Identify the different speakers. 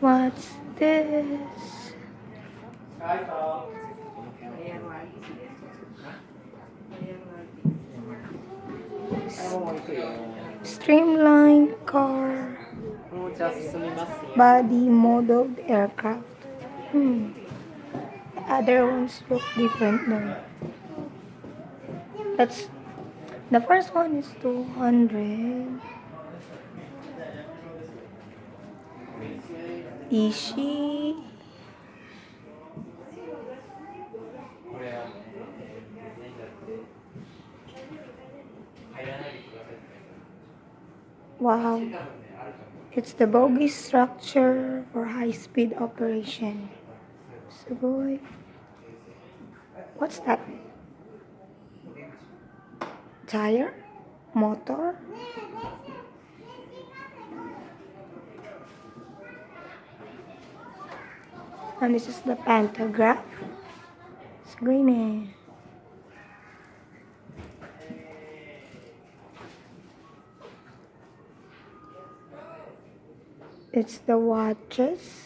Speaker 1: What's this? Streamlined car body modeled aircraft. The other ones look different though. That's the first one is 200. Ishi. Wow. It's the bogie structure for high-speed operation. Sugoi. What's that? Tire? Motor? And this is the pantograph. Sugoi ne. It's the watches.